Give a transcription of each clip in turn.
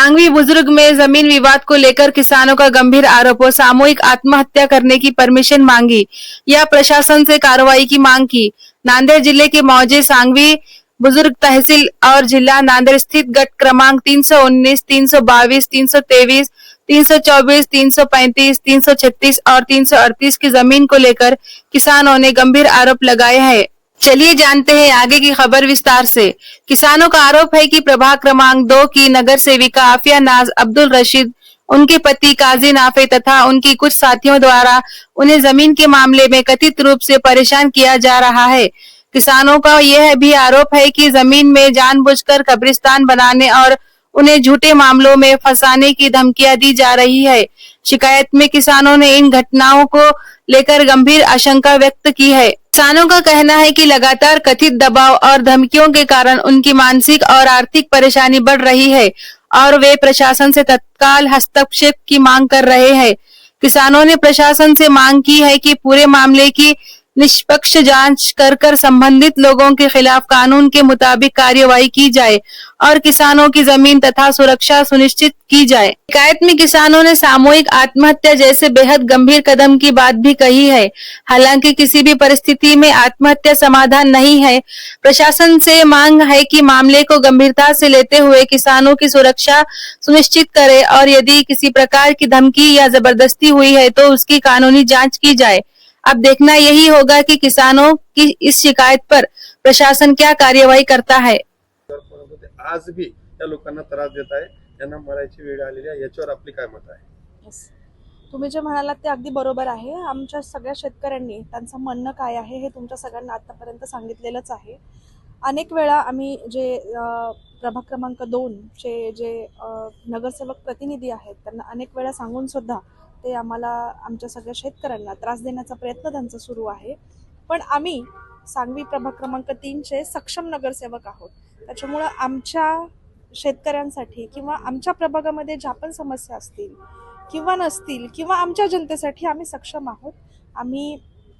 सांगवी बुजुर्ग में जमीन विवाद को लेकर किसानों का गंभीर आरोप और सामूहिक आत्महत्या करने की परमिशन मांगी या प्रशासन से कार्रवाई की मांग की। नांदेड़ जिले के मौजे सांगवी बुजुर्ग तहसील और जिला नांदेड़ स्थित गट क्रमांक 319, 322, 323, 324, 335, 336 और 338 की जमीन को लेकर किसानों ने गंभीर आरोप लगाए हैं। चलिए जानते हैं आगे की खबर विस्तार से। किसानों का आरोप है कि प्रभाग क्रमांक 2 की नगर सेविका आफिया नाज अब्दुल रशीद, उनके पति काजी नाफे तथा उनकी कुछ साथियों द्वारा उन्हें जमीन के मामले में कथित रूप से परेशान किया जा रहा है। किसानों का यह भी आरोप है कि जमीन में जानबूझकर कब्रिस्तान बनाने और उन्हें झूठे मामलों में फंसाने की धमकियां दी जा रही है। शिकायत में किसानों ने इन घटनाओं को लेकर गंभीर आशंका व्यक्त की है। किसानों का कहना है कि लगातार कथित दबाव और धमकियों के कारण उनकी मानसिक और आर्थिक परेशानी बढ़ रही है और वे प्रशासन से तत्काल हस्तक्षेप की मांग कर रहे हैं। किसानों ने प्रशासन से मांग की है कि पूरे मामले की निष्पक्ष जांच कर संबंधित लोगों के खिलाफ कानून के मुताबिक कार्यवाही की जाए और किसानों की जमीन तथा सुरक्षा सुनिश्चित की जाए। शिकायत में किसानों ने सामूहिक आत्महत्या जैसे बेहद गंभीर कदम की बात भी कही है। हालांकि किसी भी परिस्थिति में आत्महत्या समाधान नहीं है। प्रशासन से मांग है कि मामले को गंभीरता से लेते हुए किसानों की सुरक्षा सुनिश्चित करे और यदि किसी प्रकार की धमकी या जबरदस्ती हुई है तो उसकी कानूनी जांच की जाए। अब देखना यही होगा कि किसानों की इस शिकायत पर प्रशासन क्या कार्यवाही करता है। आज भी या लोकांना त्रास देत आहे, त्यांना मरायची वेळ आलेली आहे, याच्यावर आपली काय मत आहे? तुम्ही जे म्हणालात ते अगदी बरोबर आहे। आमच्या सगळ्या शेतकऱ्यांनी त्यांचं म्हणणं काय आहे हे तुमच्या सगळ्यांना आतापर्यंत सांगितलेलंच आहे। अनेक वेळा आम्ही जे प्रभाग क्रमांक 2 चे जे नगरसेवक प्रतिनिधी आहेत त्यांना अनेक वेळा सांगून सुद्धा ते आम्हाला आमच्या सगळ्या शेतकऱ्यांना त्रास देण्याचा प्रयत्न त्यांचा सुरू आहे। पण आम्ही सांगवी प्रभाग क्रमांक 3 चे सक्षम नगरसेवक आहोत। त्याच्यामुळे आमच्या शेतकऱ्यांसाठी किंवा आमच्या प्रभागामध्ये ज्या पण समस्या असतील किंवा नसतील किंवा आमच्या जनतेसाठी आम्ही सक्षम आहोत। आम्ही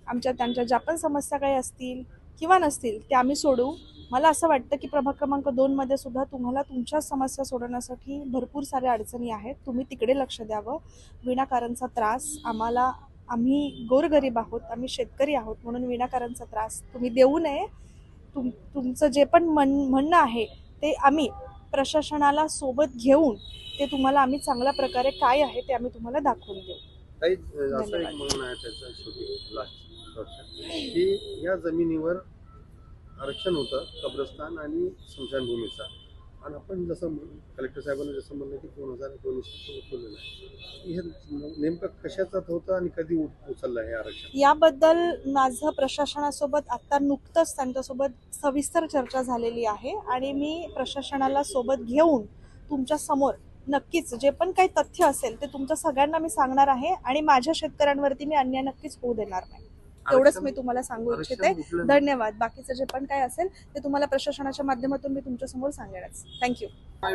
त्यांच्या ज्या पण समस्या काही असतील किंवा नसतील ते आम्ही सोडवू। मला असं वाटतं की प्रभाग क्रमांक 2 मध्ये सुद्धा तुम्हाला तुमच्या समस्या सोडवण्यासाठी भरपूर साऱ्या अडचणी आहेत। तुम्ही तिकडे लक्ष द्यावं। विनाकारणचा त्रास आम्ही गोरगरीब आहोत, आम्ही शेतकरी आहोत, म्हणून विनाकारणचा त्रास तुम्ही देऊ नये। तुमचं जे पण म्हणणं आहे ते आम्ही प्रशासनाला सोबत घेऊन ते तुम्हाला आम्ही चांगल्या प्रकारे काय आहे ते आम्ही तुम्हाला दाखवून देऊ। काही असं एक म्हणणं आहे त्याचं शेवटी की या जमिनीवर आरक्षण होतं कब्रस्तान आणि स्मशानभूमीचा, आणि आपण जसं कलेक्टर साहेबांनी जसं म्हणलं की 2019 उचललेलं आहे, हे नेमकं कशाचं होतं आणि कधी उचललं आहे आरक्षण? याबद्दल माझं प्रशासनासोबत आता नुकतंच त्यांच्यासोबत सविस्तर चर्चा झालेली आहे आणि मी प्रशासनाला सोबत घेऊन तुमच्या समोर नक्कीच जे पण काही तथ्य असेल ते तुमच्या सगळ्यांना मी सांगणार आहे आणि माझ्या शेतकऱ्यांवरती मी अन्याय नक्कीच होऊ देणार नाही। एवढंच मी तुम्हाला सांगू इच्छिते। धन्यवाद। बाकीचं जे पण काय असेल ते तुम्हाला प्रशासनाच्या माध्यमातून मी तुमच्या समोर सांगेनच। थँक्यू।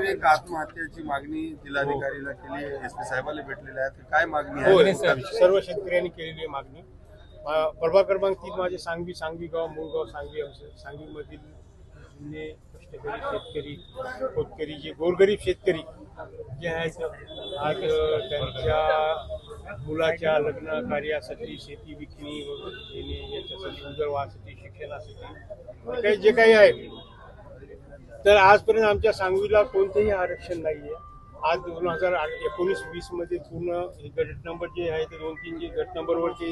एक आत्महत्येची मागणी जिल्हाधिकारीला केली, एसपी साहेबांना भेटलेले आहेत, काय मागणी आहे? सर्व शेतकऱ्यांनी केलेली मागणी। प्रभाग क्रमांक 3 माझे सांगवी गाव, मूळगाव सांगवीमधील जुने कष्टकरी शेतकरी जे गोरगरीब शेतकरी जे आहेत आज त्यांच्या मुलाच्या लग्न कार्यासाठी, शेती विकणी वगैरे याच्यासाठी, उदरवाहासाठी, शिक्षणासाठी जे काही आहे, तर आजपर्यंत आमच्या सांगवीला कोणतेही आरक्षण नाही आहे। आज 2019-20 मध्ये पूर्ण गट नंबर जे आहे ते 2-3 जे गट नंबरवरचे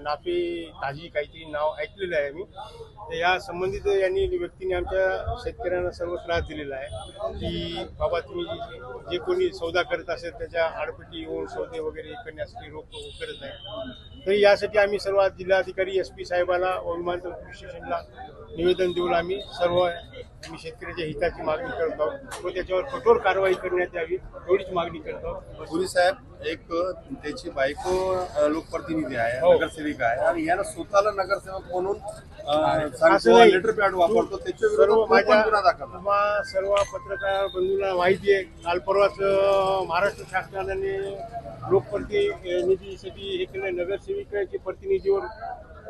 नाफे ताजी काहीतरी नाव ऐकलेलं आहे मी, तर या संबंधित यांनी व्यक्तीने आमच्या शेतकऱ्यांना सर्व त्रास दिलेला आहे की बाबा तुम्ही जे कोणी सौदा करत असेल त्याच्या आडपटी येऊन सौदे वगैरे करण्यासाठी रोख करत नाही। तर यासाठी आम्ही सर्व जिल्हाधिकारी, एसपी साहेबांना व विमानतळ पोलीस स्टेशनला निवेदन देऊन आम्ही शेतकऱ्याच्या हिताची मागणी करत आहोत व त्याच्यावर कठोर कारवाई करण्यात यावी एवढीच मागणी करत आहोत। पुरी साहेब, एक त्याची बायको लोकप्रतिनिधी आहे, नगरसेविका आहे, आणि याला स्वतःला नगरसेवक म्हणून लेटर पॅड वापरतो, त्याच्या विरोधात सर्व पत्रकार बंधूंना माहिती आहे। काल परवाच महाराष्ट्र शासनाने लोकप्रतिनिधीसाठी हे केलं, नगरसेविकाच्या प्रतिनिधीवर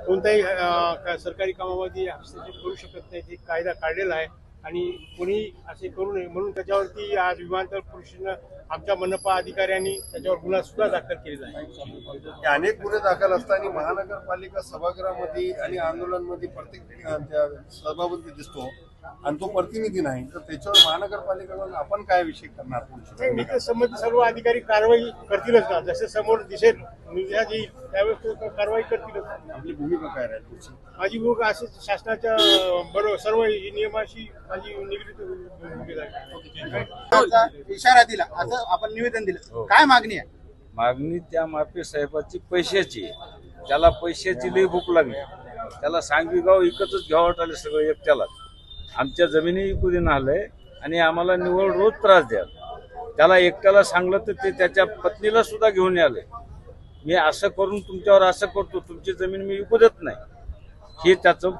कोणत्याही सरकारी कामामध्ये हस्तक्षेप करू शकत नाही, ते कायदा काढलेला आहे। आणि कोणी असे करू नये म्हणून त्याच्यावरती आज विमानतळ पोलिसांना आमच्या मनपा अधिकाऱ्यांनी त्याच्यावर गुन्हा सुद्धा दाखल केलेला आहे. अनेक गुन्हे दाखल असताना महानगरपालिका सभागृहामध्ये आणि आंदोलनामध्ये प्रत्येक त्या सभापती दिसतो आणि तो प्रतिनिधी नाही, तर त्याच्यावर महानगरपालिकेकडून आपण काय विषय करणार? नाही, मी तर संबंधित सर्व अधिकारी कारवाई करतीलच ना. जसे समोर दिसेल मीडिया येईल त्यावेळेस ते कारवाई करतीलच. आपली भूमिका काय राहील पुढची? माझी भूमिका असेच शासनाच्या बरोबर सर्व नियमाशी माझी निगडीत भूमिका आहे. इशारा दिला असं आपण निवेदन दिलं, काय मागणी आहे? मागणी त्या मापे साहेबाची पैशाची आहे. त्याला पैशाची लई भूक लागली. त्याला सांगवी गाव इकतच घ्यावं आले सगळं एकट्याला. आमच्या जमिनी विकू देणं आलंय आणि आम्हाला निवड रोज त्रास द्या. त्याला एकट्याला सांगलं तर ते त्याच्या पत्नीला सुद्धा घेऊन आले. मी असं करून तुमच्यावर असं करतो, तुमची जमीन मी विकू देत नाही, हे त्याचं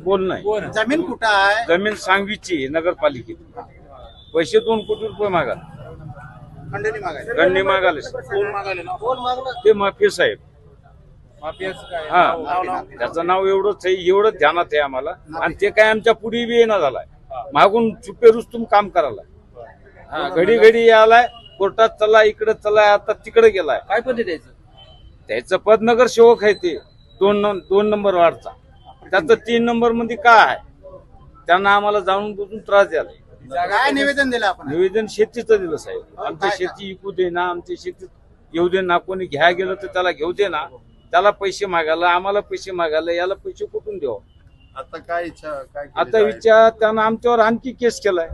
बोलणं आहे. जमीन कुठं आहे? जमीन सांगवीची आहे, नगरपालिकेत. पैसे 2 कोटी रुपये मागा, खंडणी मागायला. गंडी मागाले कोण मागायला ना? कोण मागलं? ते माफी साहेब. माफियाचं काय? हा, त्याचं नाव एवढंच आहे, एवढंच ध्यानात आहे आम्हाला. आणि ते काय आमच्या पुढे बी येणं झालाय, मागून चुपे रुस्तुम काम करायला. हा, घडी घडी यालाय, कोर्टात चला, इकडे चला, आता तिकडे गेलाय. काय पद्धत द्यायचं? त्याचं पद नगरसेवक आहे ते 2 नंबर वार्डचा. त्याचं 3 नंबर मध्ये काय आहे? त्यांना आम्हाला जाणून बुजून त्रास द्यायला. काय निवेदन दिलं आपण? निवेदन शेतीचं दिलं साहेब. आमच्या शेती विकू दे ना, आमच्या शेतीत येऊ दे ना. कोणी घ्या गेलं तर त्याला घेऊ दे ना. त्याला पैसे मागायला, आम्हाला पैसे मागायला, याला पैसे कुठून देऊ? आता काय इच्छा काय केली आता जाईल? विचार त्यानं आमच्यावर आणखी केस केलाय.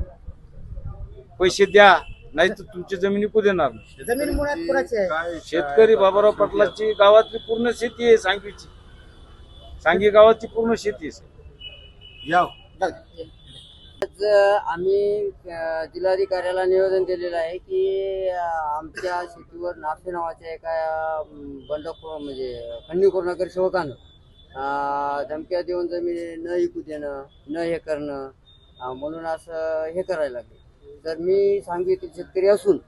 पैसे द्या नाही तर तुमची जमीन विकू देणार नाही. जमीन मुळात कोणाची आहे? काय इच्छा शेतकरी आहे? बाबाराव पाटलाची गावातली पूर्ण शेती आहे, सांगवीची. सांगी गावाची पूर्ण शेती आहे. या आज आम्ही जिल्हाधिकाऱ्याला निवेदन दिलेलं आहे की आमच्या शेतीवर नाफे नावाच्या एका बंडखोर म्हणजे खंडणीखोर नगरसेवकानं धमक्या देऊन जमीन न विकू देणं, न हे करणं, म्हणून असं हे करायला लागले. तर मी सांगितलं शेतकरी असून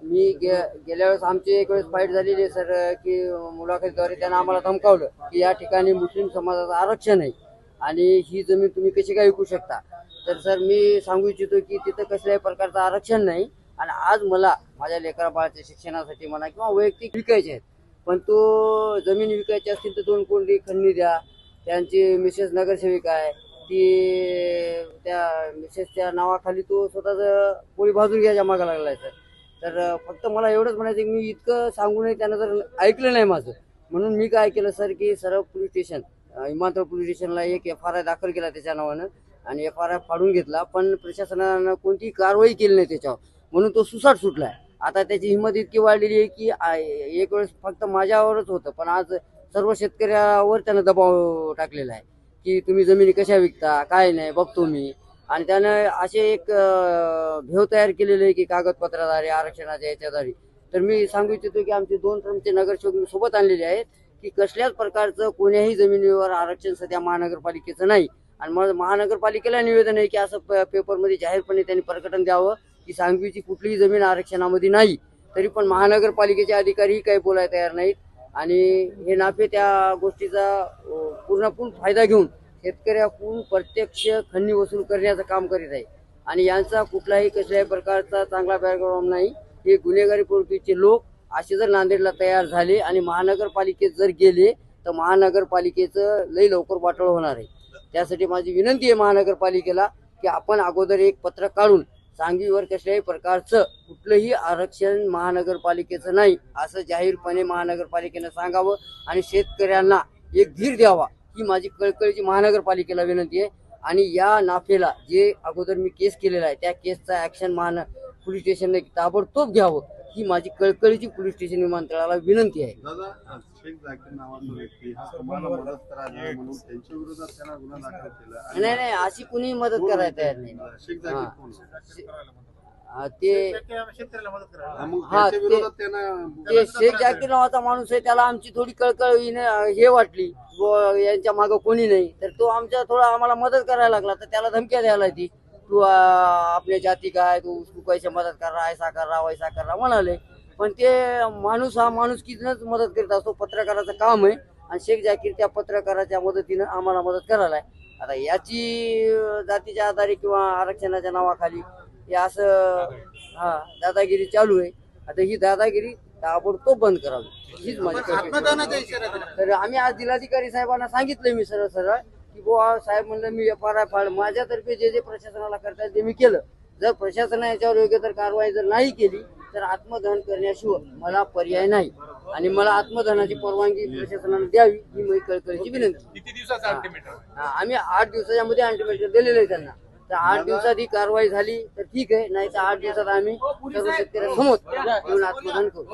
मी गेल्या वेळेस आमची एक वेळेस फाईट झालेली आहे सर, की मुलाखतीद्वारे त्यांना आम्हाला धमकावलं की या ठिकाणी मुस्लिम समाजाचं आरक्षण आहे आणि ही जमीन तुम्ही कशी काय विकू शकता. तर सर मी सांगू इच्छितो की तिथं कसल्याही प्रकारचं आरक्षण नाही. आणि आज मला माझ्या लेकरा बाळाच्या शिक्षणासाठी म्हणा किंवा वैयक्तिक विकायचे आहेत, पण तो जमीन विकायची असतील तर 2 कोटी खंडणी द्या. त्यांची मिसेस नगरसेविका आहे, ती त्या मिसेसच्या नावाखाली तो स्वतःच पोळी भाजून घ्यायच्या मागा लागला आहे सर. तर फक्त मला एवढंच म्हणायचं की मी इतकं सांगूनही त्यानं जर ऐकलं नाही माझं, म्हणून मी काय केलं सर की सरळ पोलीस स्टेशन विमानतळ पोलीस स्टेशनला एक FRI दाखल केला त्याच्या नावानं आणि FRI फाडून घेतला. पण प्रशासनानं कोणतीही कारवाई केली नाही त्याच्यावर, म्हणून तो सुसाट सुटलाय. आता त्याची हिंमत इतकी वाढलेली आहे की एक वेळेस फक्त माझ्यावरच होतं, पण आज सर्व शेतकऱ्यावर त्यानं दबाव टाकलेला आहे की तुम्ही जमिनी कशा विकता, काय नाही बघतो मी. आणि त्यानं असे एक भेव तयार केलेले आहे की कागदपत्राद्वारे आरक्षणाच्या याच्याद्वारे. तर मी सांगू इच्छितो की आमचे 2 टर्मचे नगरसेवक मी सोबत आणलेले आहेत की कसल्याच प्रकारचं कोण्याही जमिनीवर आरक्षण सध्या महानगरपालिकेचं नाही. आणि मग महानगरपालिकेला निवेदन आहे की असं पेपरमध्ये जाहीरपणे त्यांनी प्रकटन द्यावं की सांगवीची कुठलीही जमीन आरक्षणामध्ये नाही. तरी पण महानगरपालिकेचे अधिकारीही काही बोलायला तयार नाहीत. आणि हे नाफे त्या गोष्टीचा पूर्ण फायदा घेऊन शेतकऱ्याकडून प्रत्यक्ष खंडणी वसूल करण्याचं काम करीत आहे. आणि यांचा कुठलाही कसल्याही प्रकारचा चांगला बॅकग्राऊंड नाही. हे गुन्हेगारी प्रवृत्तीचे लोक असे जर नांदेडला तयार झाले आणि महानगरपालिकेत जर गेले तर महानगरपालिकेचं लई लवकर वाटोळ होणार आहे. त्यासाठी माझी विनंती आहे महानगरपालिकेला की आपण अगोदर एक पत्र काढून सांगवीवर कसल्याही प्रकारचं कुठलंही आरक्षण महानगरपालिकेचं नाही असं जाहीरपणे महानगरपालिकेनं सांगावं आणि शेतकऱ्यांना एक धीर द्यावा ही माझी कळकळीची महानगरपालिकेला विनंती आहे. आणि या नाफेला जे अगोदर मी केस केलेला आहे त्या केसचा ऍक्शन पोलीस स्टेशनने ताबडतोब घ्यावं ही माझी कळकळीची पोलीस स्टेशन विमानतळाला विनंती आहे. दादा, शेख जाकीर नावाचा व्यक्ती हा तुम्हाला मदत करायला म्हणून त्यांच्या विरोधात त्यांना गुन्हा दाखल केला आणि नाही अशी कुणी मदत करायला तयार नाही. शेख जाकीर कोण? ते शेतकऱ्याला मदत करा. हा, मग हा, त्याच्या विरोधात त्यांना ते शेख जाकीर नावाचा माणूस आहे, त्याला आमची थोडी कळकळ हे वाटली यांच्या मागं कोणी नाही. तर तो आमच्या थोडा आम्हाला मदत करायला लागला. तर त्याला धमक्या द्यायला ती तू आपल्या जाती काय, तू कैसे मदत कर रहा, ऐसा कर रहा वैसा कर रहा म्हणाले. पण ते माणूस हा माणुसकीनंच मदत करीत असतो. पत्रकाराचं काम आहे आणि शेख जाकीर त्या पत्रकाराच्या मदतीनं आम्हाला मदत करायला आहे. आता याची जातीच्या आधारे किंवा आरक्षणाच्या नावाखाली हे असं दादागिरी चालू आहे. आता ही दादागिरी ताबडतोब बंद करावी हीच माझी आत्मदानाचा इशारा दिला. तर आम्ही आज जिल्हाधिकारी साहेबांना सांगितलं मी सरळ सरळ की बुवा साहेब म्हणलं मी फाळ माझ्यातर्फे जे जे प्रशासनाला करता येईल ते मी केलं. जर प्रशासनाने याच्यावर योग्य तर कारवाई जर नाही केली तर आत्मदहन करण्याशिवाय मला पर्याय नाही आणि मला आत्मदहनाची परवानगी प्रशासनाने द्यावी ही माझी कळकळीची विनंती. किती दिवसाचा अल्टिमेटम? आम्ही 8 दिवसाच्या मध्ये अल्टिमेटम दिलेलं आहे त्यांना. तर 8 दिवसात ही कारवाई झाली तर ठीक आहे, नाही तर 8 दिवसात आम्ही सर्व शेतकऱ्यांसमोर येऊन आत्मदहन करू.